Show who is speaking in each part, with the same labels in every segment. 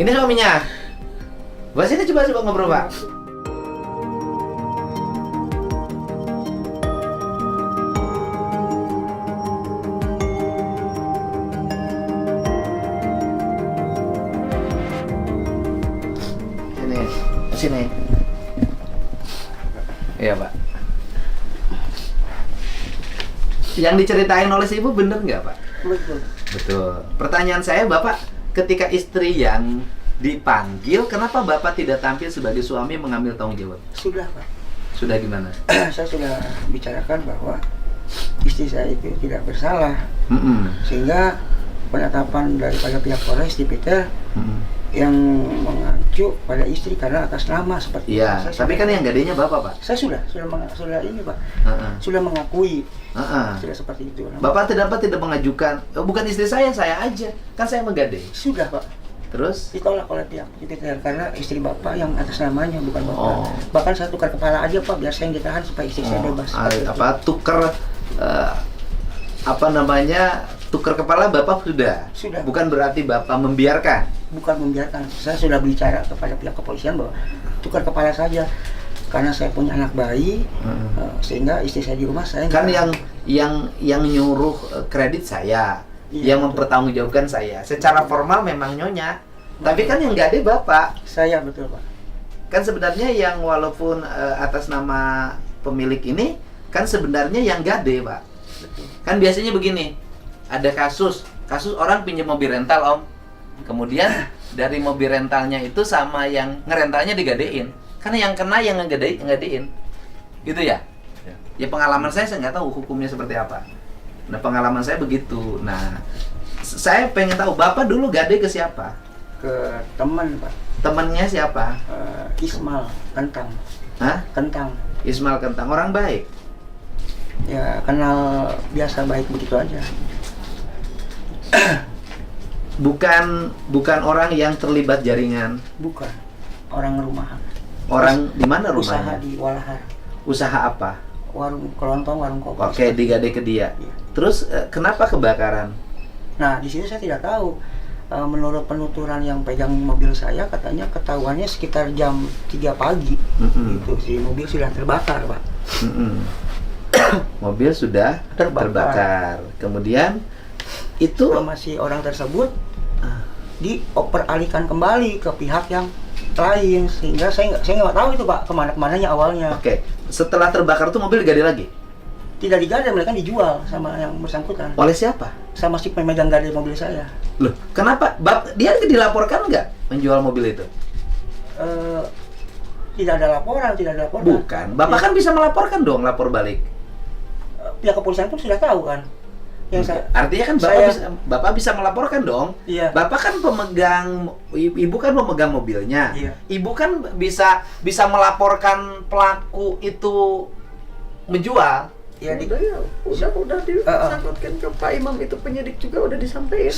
Speaker 1: Ini suaminya. Bahas ini coba ngobrol, Pak. Sini. Iya, Pak. Yang diceritain oleh si ibu bener nggak, Pak?
Speaker 2: Betul.
Speaker 1: Betul. Pertanyaan saya, Bapak, ketika istri yang dipanggil, kenapa Bapak tidak tampil sebagai suami mengambil tanggung jawab?
Speaker 2: Sudah, Pak.
Speaker 1: Sudah gimana?
Speaker 2: Saya sudah bicarakan bahwa istri saya itu tidak bersalah. Sehingga penetapan daripada pihak Polres di Peter yang mengacu pada istri karena atas nama seperti
Speaker 1: iya,
Speaker 2: itu.
Speaker 1: Tapi kan yang gadenya Bapak, Pak.
Speaker 2: Saya sudah ini, Pak. Sudah mengakui. Sudah seperti itu.
Speaker 1: Bapak tidak mengajukan, bukan istri saya aja. Kan saya menggadai.
Speaker 2: Sudah, Pak.
Speaker 1: Terus
Speaker 2: ditolak oleh pihak IPTR karena istri Bapak yang atas namanya, bukan Bapak. Bahkan saya tukar kepala aja, Pak, biar saya yang ditahan supaya istri saya bebas.
Speaker 1: Tukar kepala Bapak sudah. Bukan berarti Bapak membiarkan.
Speaker 2: Bukan membiarkan. Saya sudah bicara kepada pihak kepolisian bahwa tukar kepala saja. Karena saya punya anak bayi, sehingga istri saya di rumah saya
Speaker 1: kan yang nyuruh kredit saya, yang mempertanggungjawabkan saya. Secara formal memang nyonya, tapi kan yang gade Bapak.
Speaker 2: Saya, betul, Pak.
Speaker 1: Kan sebenarnya yang walaupun atas nama pemilik ini, kan sebenarnya yang gade, Pak.
Speaker 2: Betul.
Speaker 1: Kan biasanya begini, ada kasus orang pinjam mobil rental, Om. Kemudian dari mobil rentalnya itu sama yang ngerentalnya digadein. Karena yang kena yang ngegadein. Gitu ya? Ya pengalaman saya nggak tahu hukumnya seperti apa. Nah, pengalaman saya begitu. Nah, saya pengen tahu, Bapak dulu gade ke siapa?
Speaker 2: Ke teman, Pak.
Speaker 1: Temannya siapa?
Speaker 2: Ismail Kentang.
Speaker 1: Hah?
Speaker 2: Kentang.
Speaker 1: Ismail Kentang, orang baik?
Speaker 2: Ya, kenal biasa baik begitu aja.
Speaker 1: Bukan orang yang terlibat jaringan.
Speaker 2: Bukan. Orang rumahan.
Speaker 1: Orang di mana rumahnya?
Speaker 2: Usaha di Walahar.
Speaker 1: Usaha apa?
Speaker 2: Warung kelontong, warung kopi.
Speaker 1: Oke, digade ke dia.
Speaker 2: Iya.
Speaker 1: Terus kenapa kebakaran?
Speaker 2: Nah, di sini saya tidak tahu. Menurut penuturan yang pegang mobil saya, katanya ketahuannya sekitar jam 3 pagi. Itu si mobil sudah terbakar, Pak.
Speaker 1: Mobil sudah terbakar. Kemudian itu
Speaker 2: sama si orang tersebut dioperalihkan kembali ke pihak yang lain, sehingga saya nggak tahu itu, Pak, kemana-kemananya awalnya.
Speaker 1: Oke. Setelah terbakar itu mobil digade lagi?
Speaker 2: Tidak digade, mereka dijual sama yang bersangkutan.
Speaker 1: Oleh siapa?
Speaker 2: Sama si pemegang gade mobil saya.
Speaker 1: Loh, kenapa? Dia dilaporkan nggak menjual mobil itu?
Speaker 2: Tidak ada laporan.
Speaker 1: Bukan. Bapak kan bisa melaporkan dong, lapor balik.
Speaker 2: Pihak kepolisian pun sudah tahu kan.
Speaker 1: Artinya kan Bapak bisa melaporkan dong.
Speaker 2: Iya.
Speaker 1: Bapak kan ibu kan pemegang mobilnya.
Speaker 2: Iya.
Speaker 1: Ibu kan bisa melaporkan pelaku itu menjual.
Speaker 2: Ya,
Speaker 3: udah disangkutkan ke Pak Imam, itu penyidik juga udah disampaikan.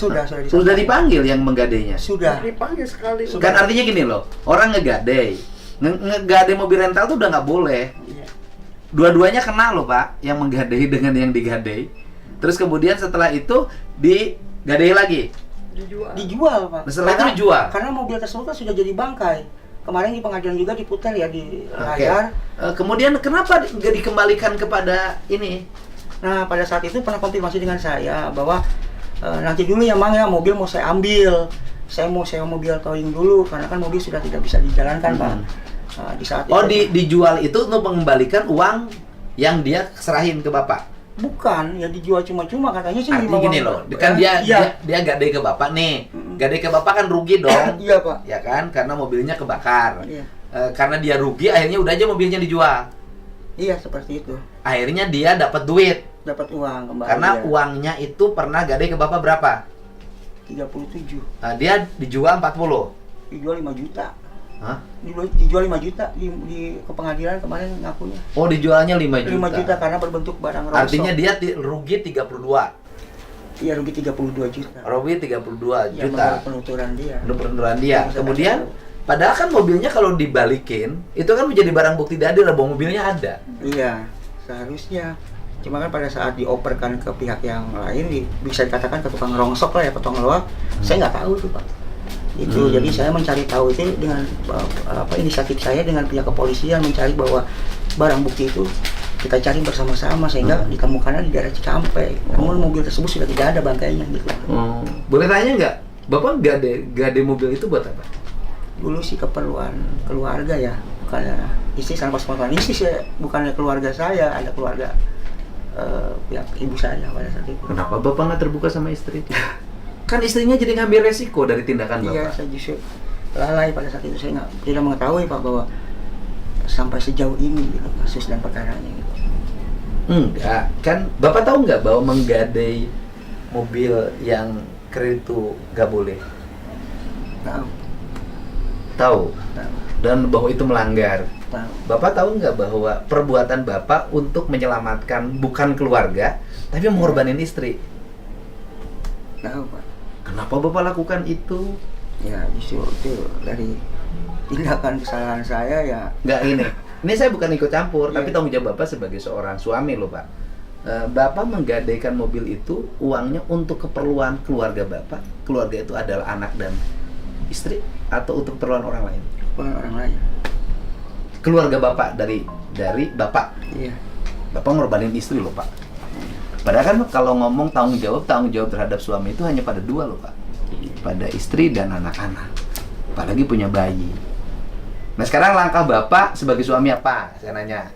Speaker 1: Sudah dipanggil yang menggadainya.
Speaker 2: Sudah
Speaker 3: dipanggil sekali.
Speaker 1: Kan artinya gini loh, orang ngegade mobil rental tuh udah nggak boleh.
Speaker 2: Iya.
Speaker 1: Dua-duanya kena loh, Pak, yang menggadai dengan yang digadai. Terus kemudian setelah itu digadai lagi.
Speaker 2: Dijual, Pak.
Speaker 1: Setelah itu dijual.
Speaker 2: Karena mobil tersebut kan sudah jadi bangkai. Kemarin di pengadilan juga diputar ya di layar.
Speaker 1: Kemudian kenapa nggak dikembalikan kepada ini?
Speaker 2: Nah, pada saat itu pernah konfirmasi dengan saya bahwa nanti dulu ya, Mang, ya, mobil mau saya ambil. Saya mau sewa mobil towing dulu karena kan mobil sudah tidak bisa dijalankan, Pak. Nah, di saat itu
Speaker 1: dijual itu untuk mengembalikan uang yang dia serahin ke Bapak?
Speaker 2: Bukan, ya dijual cuma-cuma katanya sih.
Speaker 1: Artinya gini loh, kan dia gade ke Bapak nih. Gade ke Bapak kan rugi dong.
Speaker 2: Iya, Pak.
Speaker 1: Ya kan, karena mobilnya kebakar.
Speaker 2: Iya.
Speaker 1: Karena dia rugi, akhirnya udah aja mobilnya dijual.
Speaker 2: Iya, seperti itu.
Speaker 1: Akhirnya dia dapat duit.
Speaker 2: Dapat uang kembali.
Speaker 1: Karena uangnya itu pernah gade ke Bapak berapa?
Speaker 2: 37.
Speaker 1: Dia dijual 40.
Speaker 2: Dijual 5 juta.
Speaker 1: Hah?
Speaker 2: Dijual 5 juta ke pengadilan kemarin ngakunya.
Speaker 1: Oh, dijualnya 5 juta.
Speaker 2: 5 juta karena berbentuk barang rongsok.
Speaker 1: Artinya dia rugi 32.
Speaker 2: Iya, rugi 32 juta.
Speaker 1: Rugi 32
Speaker 2: Ya,
Speaker 1: juta.
Speaker 2: menurut penuturan dia.
Speaker 1: Penuturan dia. Kemudian padahal kan mobilnya kalau dibalikin, itu kan menjadi barang bukti dadil bahwa mobilnya ada.
Speaker 2: Iya, seharusnya. Cuma kan pada saat dioperkan ke pihak yang lain, bisa dikatakan ke tukang rongsok lah ya, potong loak. Saya nggak tahu tuh, Pak. Itu jadi saya mencari tahu itu dengan inisiatif saya dengan pihak kepolisian mencari bahwa barang bukti itu kita cari bersama-sama sehingga ditemukannya di daerah Cikampek. Namun mobil tersebut sudah tidak ada bangkainya gitu.
Speaker 1: Boleh tanya nggak, Bapak gade mobil itu buat apa?
Speaker 2: Dulu sih keperluan keluarga ya, bukannya istri sama pasangan istri sih, bukannya keluarga saya, ada keluarga pihak ibu saya pada saat itu.
Speaker 1: Kenapa Bapak nggak terbuka sama istri? Kan istrinya jadi ngambil resiko dari tindakan Bapak.
Speaker 2: Iya, saya justru lalai pada saat itu, saya tidak mengetahui Pak bahwa sampai sejauh ini gitu, kasus dan perkaranya gitu.
Speaker 1: Enggak, kan Bapak tahu nggak bahwa menggadai mobil yang kredit itu nggak boleh?
Speaker 2: Tahu.
Speaker 1: Tahu. Dan bahwa itu melanggar.
Speaker 2: Tahu.
Speaker 1: Bapak tahu nggak bahwa perbuatan Bapak untuk menyelamatkan bukan keluarga, tapi mengorbanin istri?
Speaker 2: Tahu Pak.
Speaker 1: Kenapa Bapak lakukan itu?
Speaker 2: Ya justru itu dari tindakan kesalahan saya ya.
Speaker 1: Nggak ini. Ini saya bukan ikut campur,
Speaker 2: Iya.
Speaker 1: tapi tanggung jawab Bapak sebagai seorang suami loh Pak. Bapak menggadaikan mobil itu uangnya untuk keperluan keluarga Bapak. Keluarga itu adalah anak dan istri atau untuk keperluan orang lain?
Speaker 2: Orang lain.
Speaker 1: Keluarga Bapak dari Bapak.
Speaker 2: Iya.
Speaker 1: Bapak ngorbanin istri loh Pak. Padahal kan kalau ngomong tanggung jawab terhadap suami itu hanya pada dua loh Pak. Pada istri dan anak-anak. Apalagi punya bayi. Nah sekarang langkah Bapak sebagai suami apa? Saya nanya.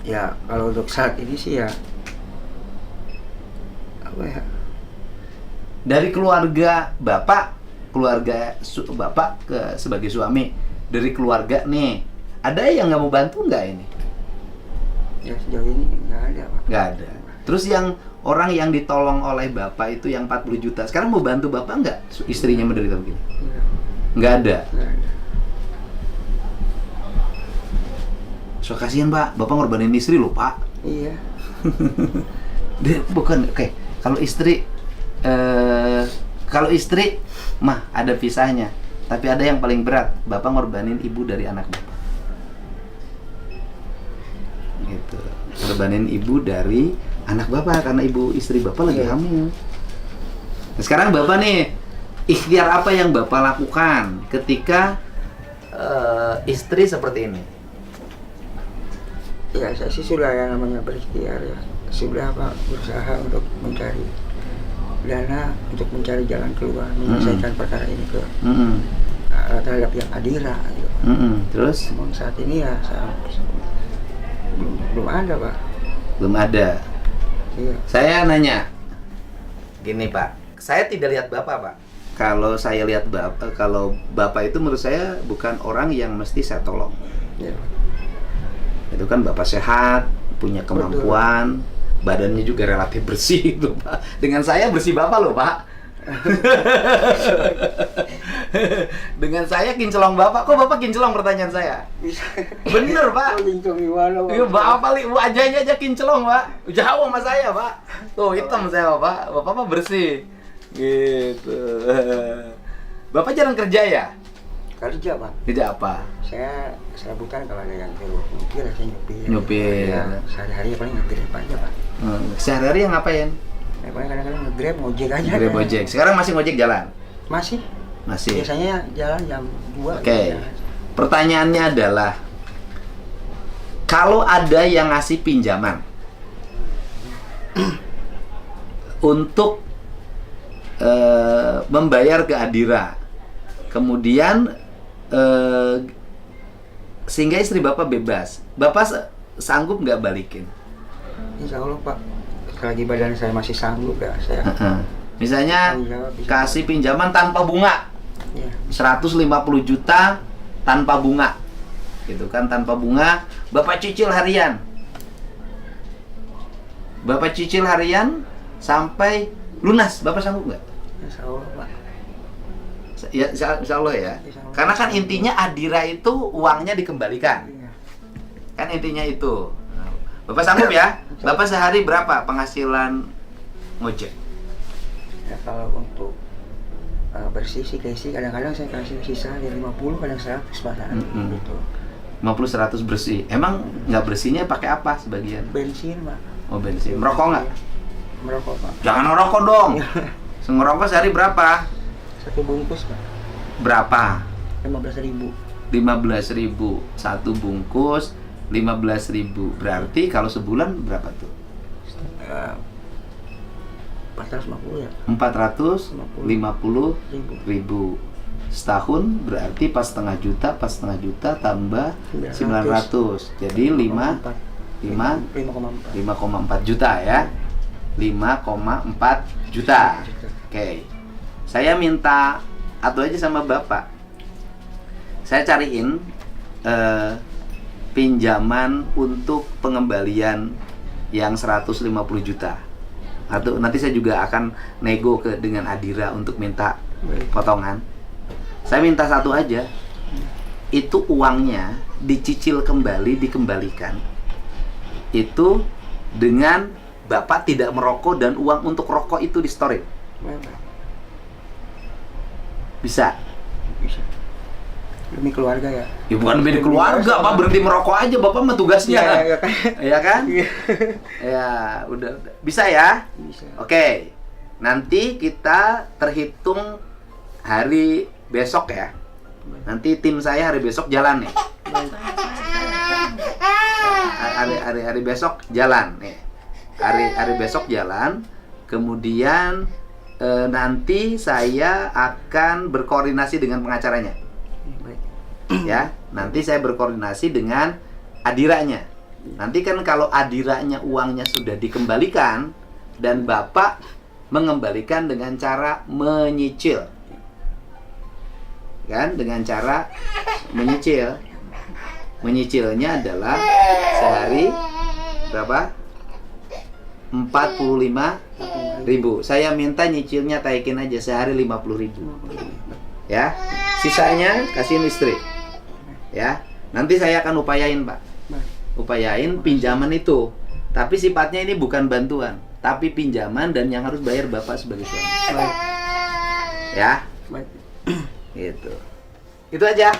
Speaker 2: Ya kalau untuk saat ini sih ya apa ya?
Speaker 1: Dari keluarga Bapak, Bapak sebagai suami, dari keluarga nih, ada yang nggak mau bantu nggak ini?
Speaker 2: Ya sejauh ini nggak ada Pak.
Speaker 1: Nggak ada. Terus yang orang yang ditolong oleh Bapak itu yang 40 juta, sekarang mau bantu Bapak nggak? Istrinya menderita begini? Nggak ada.
Speaker 2: Nggak ada.
Speaker 1: So kasihan Pak, Bapak ngorbanin istri loh Pak.
Speaker 2: Iya.
Speaker 1: Bukan, oke. Kalau istri mah ada pisahnya, tapi ada yang paling berat, Bapak ngorbanin ibu dari anak Bapak. Gitu. Ngorbanin ibu dari anak Bapak karena ibu istri Bapak lagi hamil. Nah, sekarang Bapak nih, ikhtiar apa yang Bapak lakukan ketika istri seperti ini?
Speaker 2: Ya saya sih sudah yang namanya berikhtiar ya. Sudah Pak berusaha untuk mencari dana untuk mencari jalan keluar, menyelesaikan perkara ini ke terhadap yang Adira gitu.
Speaker 1: Terus?
Speaker 2: Namun saat ini ya saya belum ada Pak.
Speaker 1: Belum ada.
Speaker 2: Iya.
Speaker 1: Saya nanya, gini Pak, saya tidak lihat Bapak Pak. Kalau saya lihat Bapak, kalau Bapak itu menurut saya bukan orang yang mesti saya tolong.
Speaker 2: Ya.
Speaker 1: Itu kan Bapak sehat, punya kemampuan, badannya juga relatif bersih itu Pak. Dengan saya bersih Bapak loh Pak. Dengan saya kinclong Bapak, kok Bapak kinclong pertanyaan saya?
Speaker 2: Bisa.
Speaker 1: Bener Pak.
Speaker 2: Kinclong gimana Pak?
Speaker 1: Iya Bapak wajahnya aja kinclong Pak. Jauh sama saya Pak. Tuh hitam saya Pak. Bapak mah bersih. Gitu. Bapak jarang kerja ya?
Speaker 2: Kerja Pak.
Speaker 1: Kerja apa?
Speaker 2: Saya serabutan kalau ada yang perlu nyupir, saya nyupir.
Speaker 1: Nyupir.
Speaker 2: Ya, sehari-hari paling nge-grab aja Pak.
Speaker 1: Sehari-hari yang ngapain?
Speaker 2: Ya, paling kadang-kadang nge-grab, ngojek aja.
Speaker 1: Grab ojek. Sekarang masih ngojek jalan?
Speaker 2: Masih.
Speaker 1: Masih.
Speaker 2: Biasanya jalan jam 2.
Speaker 1: Oke. Pertanyaannya adalah, kalau ada yang ngasih pinjaman untuk membayar ke Adira, kemudian sehingga istri Bapak bebas, Bapak sanggup nggak balikin?
Speaker 2: Insya Allah Pak, selagi badan saya masih sanggup ya saya.
Speaker 1: Misalnya kasih pinjaman tanpa bunga,
Speaker 2: Ya.
Speaker 1: 150 juta tanpa bunga, gitu kan, tanpa bunga, Bapak cicil harian. Bapak cicil harian sampai lunas, Bapak sanggup nggak?
Speaker 2: Insya Allah Pak.
Speaker 1: Ya, insya Allah ya.
Speaker 2: Insya Allah.
Speaker 1: Karena kan intinya Adira itu uangnya dikembalikan.
Speaker 2: Iya.
Speaker 1: Kan intinya itu. Bapak sanggup ya? Bapak sehari berapa penghasilan ngojek?
Speaker 2: Ya kalau untuk bersih sih kadang-kadang saya kasih sisa dari 50 kadang 100 Pak. Gitu.
Speaker 1: 50-100 bersih. Emang nggak bersihnya pakai apa sebagian?
Speaker 2: Bensin Pak.
Speaker 1: Oh bensin. Merokok nggak?
Speaker 2: Merokok Pak.
Speaker 1: Jangan merokok dong. Ngerokok sehari berapa?
Speaker 2: Satu bungkus Pak,
Speaker 1: Berapa?
Speaker 2: 15.000.
Speaker 1: 15.000 satu bungkus, 15.000 berarti kalau sebulan berapa tuh?
Speaker 2: 450 ya.
Speaker 1: 450.000 setahun berarti pas setengah juta tambah 900 jadi 5,4 juta ya. 5,4 juta. Oke. Saya minta atu aja sama Bapak. Saya cariin pinjaman untuk pengembalian yang 150 juta. Atau nanti saya juga akan nego dengan Adira untuk minta potongan. Saya minta satu aja. Itu uangnya dicicil kembali, dikembalikan. Itu dengan Bapak tidak merokok dan uang untuk rokok itu di-store. Bisa?
Speaker 2: Bisa. Demi keluarga ya.
Speaker 1: Ya bukan demi keluarga, Pak, berhenti merokok aja, Bapak mah tugasnya.
Speaker 2: Iya kan?
Speaker 1: Iya kan? Ya, udah. Bisa ya?
Speaker 2: Bisa.
Speaker 1: Oke. Nanti kita terhitung hari besok ya. Nanti tim saya hari besok jalan nih. Hari besok jalan nih. Hari besok jalan. Kemudian nanti saya akan berkoordinasi dengan pengacaranya. Ya, nanti saya berkoordinasi dengan Adiranya. Nanti kan kalau Adiranya uangnya sudah dikembalikan dan Bapak mengembalikan dengan cara menyicil. Kan dengan cara menyicil. Menyicilnya adalah sehari berapa? 45.000. Saya minta nyicilnya taikin aja sehari 50.000. Ya. Sisanya kasihin istri. Ya. Nanti saya akan upayain, Pak. Upayain pinjaman itu. Tapi sifatnya ini bukan bantuan, tapi pinjaman dan yang harus bayar Bapak sebagai suami. Ya. Gitu. Itu aja.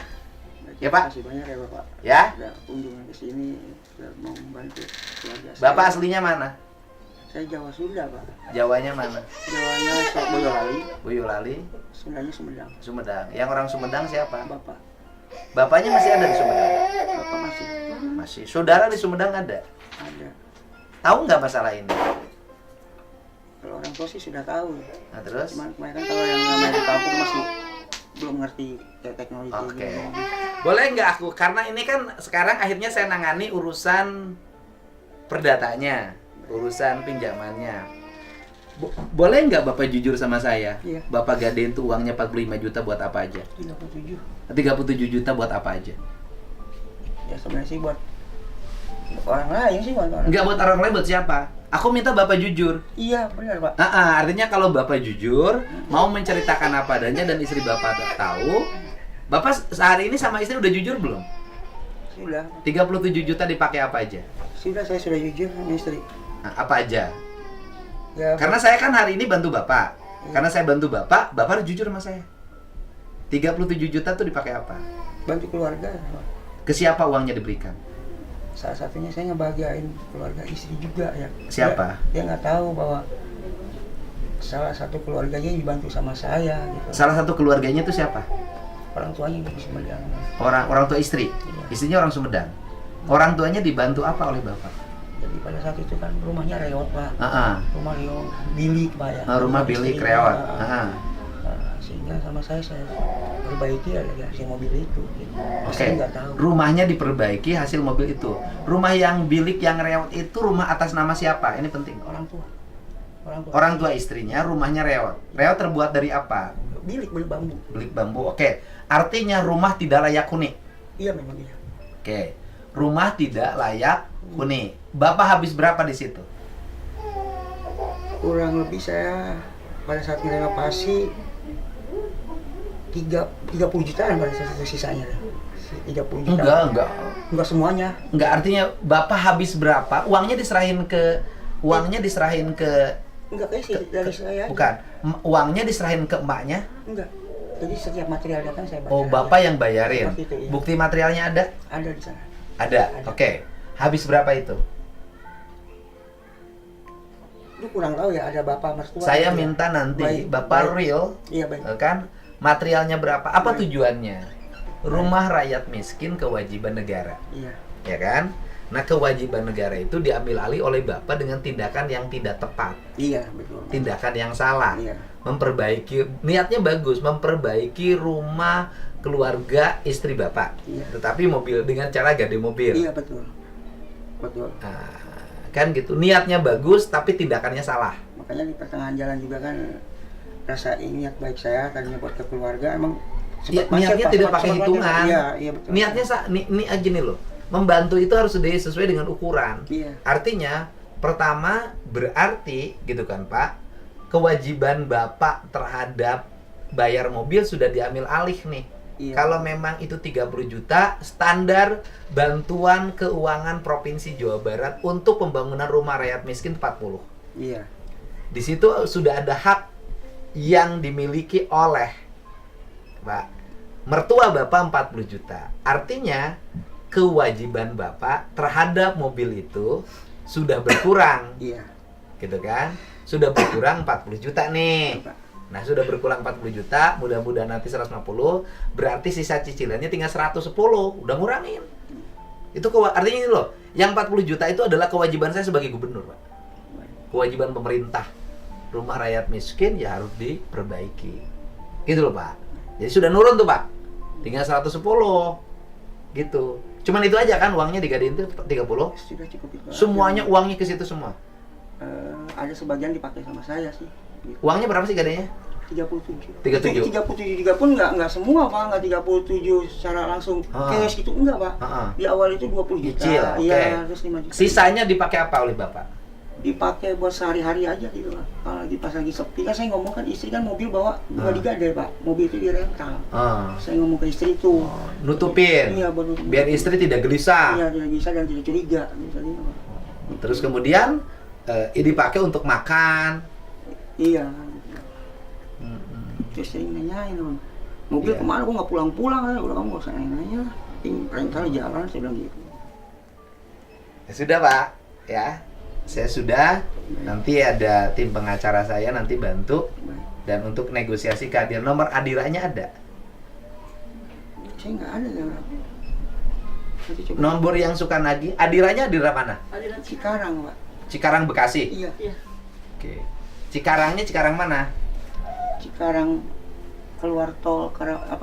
Speaker 1: Ya, Pak.
Speaker 2: Terima kasih banyak ya Bapak.
Speaker 1: Ya.
Speaker 2: Sudah kunjungan ke sini, sudah mau membantu keluarga saya.
Speaker 1: Bapak aslinya mana?
Speaker 2: Saya Jawa Sunda, Pak.
Speaker 1: Jawanya mana?
Speaker 2: Jawanya Boyolali,
Speaker 1: Boyolali,
Speaker 2: Sundanya Sumedang.
Speaker 1: Sumedang. Yang orang Sumedang siapa?
Speaker 2: Bapak.
Speaker 1: Bapaknya masih ada di Sumedang?
Speaker 2: Bapak masih
Speaker 1: Masih. Saudara di Sumedang ada?
Speaker 2: ada.
Speaker 1: Tahu nggak masalah ini?
Speaker 2: Kalau orang tua sih sudah tahu.
Speaker 1: Nah, terus?
Speaker 2: Cuman kemarin kan kalau yang namanya di kampung masih belum ngerti teknologi.
Speaker 1: Oke.
Speaker 2: gitu.
Speaker 1: Boleh nggak aku? Karena ini kan sekarang akhirnya saya nangani urusan perdatanya, urusan pinjamannya. Boleh nggak Bapak jujur sama saya?
Speaker 2: Iya.
Speaker 1: Bapak gadein tuh uangnya 45 juta buat apa aja?
Speaker 2: 37.
Speaker 1: 37 juta buat apa aja?
Speaker 2: Ya sebenarnya sih buat orang lain sih, buat orang.
Speaker 1: Nggak buat orang lain, buat siapa? Aku minta Bapak jujur.
Speaker 2: Iya, benar, Pak.
Speaker 1: Artinya kalau Bapak jujur, mau menceritakan apa adanya dan istri Bapak tahu, Bapak sehari ini sama istri udah jujur belum?
Speaker 2: Sudah.
Speaker 1: 37 juta dipakai apa aja?
Speaker 2: Saya sudah jujur sama istri.
Speaker 1: Nah, apa aja?
Speaker 2: Ya,
Speaker 1: Karena saya kan hari ini bantu Bapak. Karena saya bantu Bapak harus jujur sama saya. 37 juta tuh dipakai apa?
Speaker 2: bantu keluarga, Pak.
Speaker 1: Ke siapa uangnya diberikan?
Speaker 2: Salah satunya saya ngebahagiain keluarga istri juga ya.
Speaker 1: Siapa?
Speaker 2: Dia nggak tahu bahwa salah satu keluarganya dibantu sama saya gitu.
Speaker 1: Salah satu keluarganya itu siapa?
Speaker 2: Orang tuanya di Sumedang.
Speaker 1: Orang tua istri.
Speaker 2: Iya.
Speaker 1: Istrinya orang Sumedang. Orang tuanya dibantu apa oleh Bapak?
Speaker 2: Jadi pada saat itu kan rumahnya reot, Pak. Rumah reot, bilik, Pak ya.
Speaker 1: Rumah bilik
Speaker 2: istri,
Speaker 1: reot.
Speaker 2: Nah, sehingga sama saya perbaiki ya dari hasil mobil itu gitu.
Speaker 1: Oke.
Speaker 2: Saya nggak tahu.
Speaker 1: Rumahnya diperbaiki hasil mobil itu. Rumah yang bilik yang reot itu rumah atas nama siapa? Ini penting.
Speaker 2: Orang tua.
Speaker 1: Orang tua istrinya rumahnya reot. Reot terbuat dari apa?
Speaker 2: Bilik bambu.
Speaker 1: Bilik bambu. Oke. Artinya rumah tidak layak huni.
Speaker 2: Iya memang iya.
Speaker 1: Oke. Rumah tidak layak huni. Bapak habis berapa di situ?
Speaker 2: Kurang lebih saya pada saat renovasi 30 jutaan pada saat itu sisanya. 30 juta. Enggak semuanya.
Speaker 1: Enggak, artinya Bapak habis berapa? Uangnya diserahin ke
Speaker 2: Enggak kayak sih dari saya.
Speaker 1: Bukan. Uangnya diserahin ke emaknya?
Speaker 2: Enggak. Jadi setiap material datang saya bayar.
Speaker 1: Oh, Bapak yang bayarin.
Speaker 2: Seperti itu, iya.
Speaker 1: Bukti materialnya ada?
Speaker 2: Ada di sana.
Speaker 1: Ada. Oke. Habis berapa itu?
Speaker 2: Itu kurang tahu ya, ada bapak mertua.
Speaker 1: Saya
Speaker 2: ya.
Speaker 1: minta nanti
Speaker 2: Baik,
Speaker 1: Bapak
Speaker 2: baik.
Speaker 1: real,
Speaker 2: Iya baik.
Speaker 1: kan materialnya berapa? Apa
Speaker 2: Baik.
Speaker 1: tujuannya? Rumah rakyat miskin kewajiban negara,
Speaker 2: Iya.
Speaker 1: ya kan? Nah, kewajiban negara itu diambil alih oleh Bapak dengan tindakan yang tidak tepat,
Speaker 2: Iya betul.
Speaker 1: tindakan yang salah.
Speaker 2: Iya.
Speaker 1: Memperbaiki, niatnya bagus, memperbaiki rumah keluarga istri Bapak.
Speaker 2: Iya.
Speaker 1: Tetapi mobil dengan cara gade mobil.
Speaker 2: Iya betul. Betul.
Speaker 1: Nah, kan gitu. Niatnya bagus tapi tindakannya salah.
Speaker 2: Makanya di pertengahan jalan juga kan rasa niat baik saya tadinya buat ke keluarga emang
Speaker 1: Ya,
Speaker 2: sempat macet,
Speaker 1: niatnya
Speaker 2: Pak,
Speaker 1: tidak
Speaker 2: sempat-
Speaker 1: pakai
Speaker 2: sempat
Speaker 1: hitungan.
Speaker 2: macet. Iya, iya betul.
Speaker 1: Niatnya gini loh. Membantu itu harus sesuai dengan ukuran.
Speaker 2: Iya.
Speaker 1: Artinya, pertama berarti gitu kan, Pak, kewajiban Bapak terhadap bayar mobil sudah diambil alih nih.
Speaker 2: Iya.
Speaker 1: Kalau memang itu 30 juta, standar bantuan keuangan Provinsi Jawa Barat untuk pembangunan rumah rakyat miskin 40.
Speaker 2: Iya.
Speaker 1: Di situ sudah ada hak yang dimiliki oleh Pak mertua Bapak 40 juta. Artinya kewajiban Bapak terhadap mobil itu sudah berkurang.
Speaker 2: Iya.
Speaker 1: Gitu kan? Sudah berkurang 40 juta nih.
Speaker 2: Pak.
Speaker 1: Nah, sudah berkurang 40 juta, mudah-mudahan nanti 150, berarti sisa cicilannya tinggal 110, udah ngurangin. Itu artinya ini loh, yang 40 juta itu adalah kewajiban saya sebagai gubernur, Pak. Kewajiban pemerintah. Rumah rakyat miskin ya harus diperbaiki. Gitu loh, Pak. Jadi sudah nurun tuh, Pak. Tinggal 110. Gitu. Cuman itu aja kan uangnya digadein tuh 30.
Speaker 2: Sudah cukup itu.
Speaker 1: Semuanya uangnya ke situ semua.
Speaker 2: Ada sebagian dipakai sama saya sih. Gitu.
Speaker 1: Uangnya berapa sih gadenya?
Speaker 2: 37.
Speaker 1: 37.
Speaker 2: 37 juga pun nggak semua Pak, nggak 37 secara langsung cash gitu enggak Pak. Di awal itu 20 juta.
Speaker 1: Cicil,
Speaker 2: Iya,
Speaker 1: oke.
Speaker 2: terus 5 juta.
Speaker 1: Sisanya dipakai apa oleh Bapak?
Speaker 2: Dipakai buat sehari-hari aja gitu Pak. Apalagi pas lagi sepi kan saya ngomong kan istri kan mobil bawa nggak digade Pak. Mobil itu dirental. Saya ngomong ke istri itu.
Speaker 1: Nutupin.
Speaker 2: Iya, baru.
Speaker 1: Biar istri tidak gelisah.
Speaker 2: Iya, tidak bisa dan tidak curiga misalnya Pak.
Speaker 1: Terus kemudian ini dipakai untuk makan.
Speaker 2: Iya. Terus sering nanyain Bang, mobil
Speaker 1: Iya.
Speaker 2: kemana kok nggak pulang-pulang kan? Udah kamu nggak usah nanya lah, rental jalan saya bilang gitu.
Speaker 1: Ya sudah, Pak. Ya. Saya sudah. Nanti ada tim pengacara saya nanti bantu.
Speaker 2: Baik.
Speaker 1: Dan untuk negosiasi kehadiran nomor adiranya ada.
Speaker 2: Saya nggak ada ya. Nanti coba.
Speaker 1: Nomor yang suka nagih, adiranya adira mana?
Speaker 3: Aliran
Speaker 2: Cikarang Pak.
Speaker 1: Cikarang Bekasi.
Speaker 2: Iya.
Speaker 3: Iya.
Speaker 1: Oke. Cikarangnya Cikarang mana?
Speaker 2: Cikarang keluar tol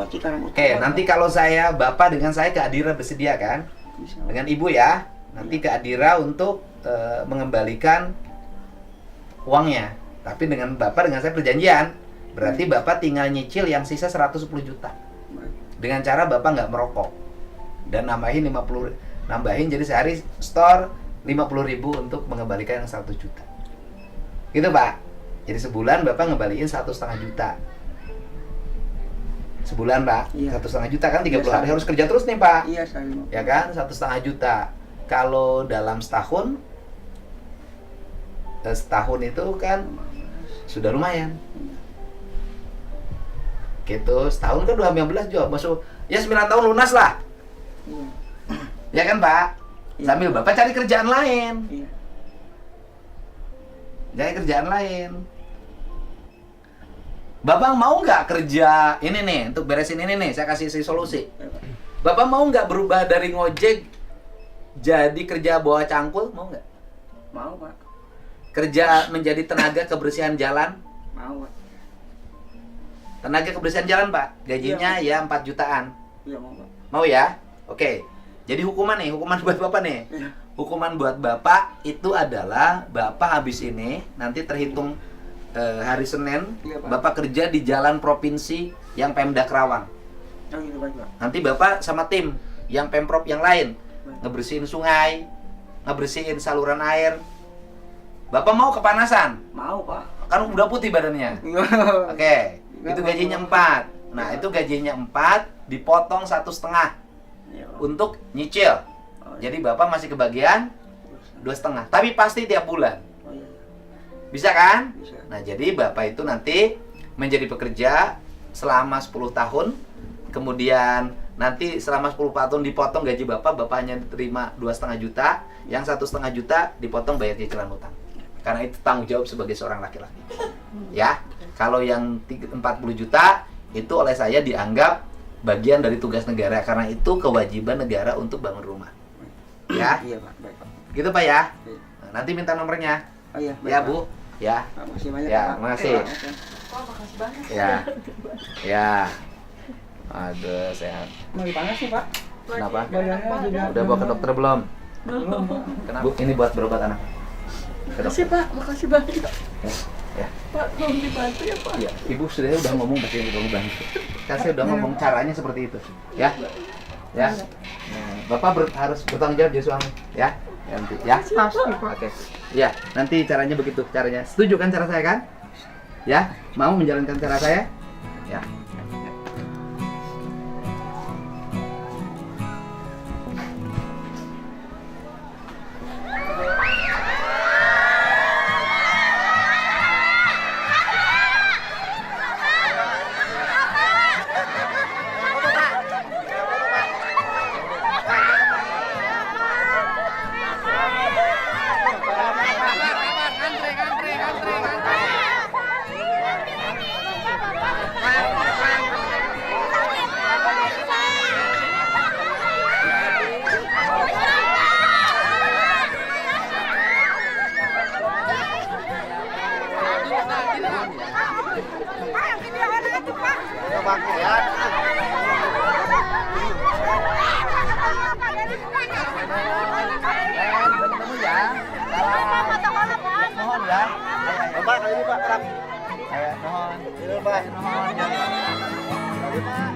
Speaker 2: Cikarang Utara.
Speaker 1: Oke, nanti kalau Bapak dengan saya ke Adira bersedia kan?
Speaker 2: bisa.
Speaker 1: Dengan Ibu ya. Nanti ke Adira untuk mengembalikan uangnya. Tapi dengan Bapak dengan saya perjanjian. Berarti Bapak tinggal nyicil yang sisa 110 juta.
Speaker 2: Baik.
Speaker 1: Dengan cara Bapak nggak merokok. Dan nambahin jadi sehari store 50.000 untuk mengembalikan yang 100 juta. Gitu, Pak. Jadi sebulan Bapak ngembaliin 1,5 juta. Sebulan, Pak.
Speaker 2: Iya.
Speaker 1: 1,5 juta kan 30
Speaker 2: Iya,
Speaker 1: hari harus kerja terus nih, Pak.
Speaker 2: Iya, saya
Speaker 1: Ya kan, 1,5 juta. Kalau dalam setahun itu kan sudah lumayan. Gitu, setahun kan 15 juga masuk. Ya 9 tahun lunas lah.
Speaker 2: Iya.
Speaker 1: Ya kan, Pak?
Speaker 2: Iya.
Speaker 1: Sambil Bapak cari kerjaan lain.
Speaker 2: Iya.
Speaker 1: Cari kerjaan lain. Bapak mau nggak kerja ini nih, untuk beresin ini nih, saya kasih solusi.
Speaker 2: Ya, Pak.
Speaker 1: Bapak mau nggak berubah dari ngojek jadi kerja bawa cangkul? Mau nggak?
Speaker 2: Mau Pak.
Speaker 1: Kerja menjadi tenaga kebersihan jalan?
Speaker 2: Mau Pak.
Speaker 1: Tenaga kebersihan jalan, Pak. Gajinya ya 4 jutaan.
Speaker 2: Iya mau Pak.
Speaker 1: Mau ya? Oke. Jadi hukuman buat Bapak nih.
Speaker 2: Iya.
Speaker 1: Hukuman buat Bapak itu adalah Bapak habis ini nanti terhitung hari Senin,
Speaker 2: Iya, Pak.
Speaker 1: Bapak kerja di jalan provinsi yang Pemda Kerawang.
Speaker 2: Oh gitu baik Pak.
Speaker 1: Nanti Bapak sama tim yang Pemprov yang lain
Speaker 2: Baik.
Speaker 1: ngebersihin sungai, ngebersihin saluran air. Bapak mau kepanasan?
Speaker 2: Mau Pak.
Speaker 1: Kan udah putih badannya. Oke, itu gajinya 4. Nah, itu gajinya 4 dipotong 1,5
Speaker 2: Iya, Pak.
Speaker 1: untuk nyicil.
Speaker 2: Oh, iya.
Speaker 1: Jadi Bapak masih kebagian 2,5. Tapi pasti tiap bulan.
Speaker 2: Oh, iya.
Speaker 1: Bisa kan?
Speaker 2: Bisa.
Speaker 1: Nah, jadi Bapak itu nanti menjadi pekerja selama 10 tahun. Kemudian nanti selama 10 tahun dipotong gaji Bapak hanya terima 2,5 juta. Yang 1,5 juta dipotong bayar cicilan utang. karena itu tanggung jawab sebagai seorang laki-laki. Ya, kalau yang 40 juta itu oleh saya dianggap bagian dari tugas negara, karena itu kewajiban negara untuk bangun rumah. Ya,
Speaker 2: Iya Pak, baik Pak.
Speaker 1: gitu Pak ya.
Speaker 2: Baik.
Speaker 1: Nah, nanti minta nomornya.
Speaker 2: Oh iya, baik,
Speaker 1: Ya
Speaker 2: Pak.
Speaker 1: Bu, ya.
Speaker 2: Pak, makasih banyak
Speaker 1: Ya,
Speaker 2: Pak.
Speaker 1: makasih.
Speaker 2: Oke.
Speaker 3: Pak, makasih banyak.
Speaker 1: Ya, ya. Aduh, sehat.
Speaker 2: Mau dipanas sih Pak?
Speaker 1: Kenapa?
Speaker 2: Badannya
Speaker 1: Udah bawa ke dokter belum?
Speaker 2: belum Pak.
Speaker 1: Kenapa? Bu, ini buat berobat anak. Ke
Speaker 3: Makasih
Speaker 1: dokter.
Speaker 3: Pak, makasih banyak.
Speaker 1: Ya.
Speaker 3: Pak, tolong dibantu ya Pak.
Speaker 1: Iya, Ibu sudah ngomong pasti Ibu bantu. Kan saya udah ngomong caranya seperti itu. Ya. Ya. Nah, Bapak harus bertanggung jawab jadi suami, ya. Nanti, ya. Oke. Ya, nanti caranya begitu, caranya. Setuju kan cara saya kan? Ya, mau menjalankan cara saya? Ya. Mohon ya. Bapak kali ini Pak, mohon. Mohon. Mohon.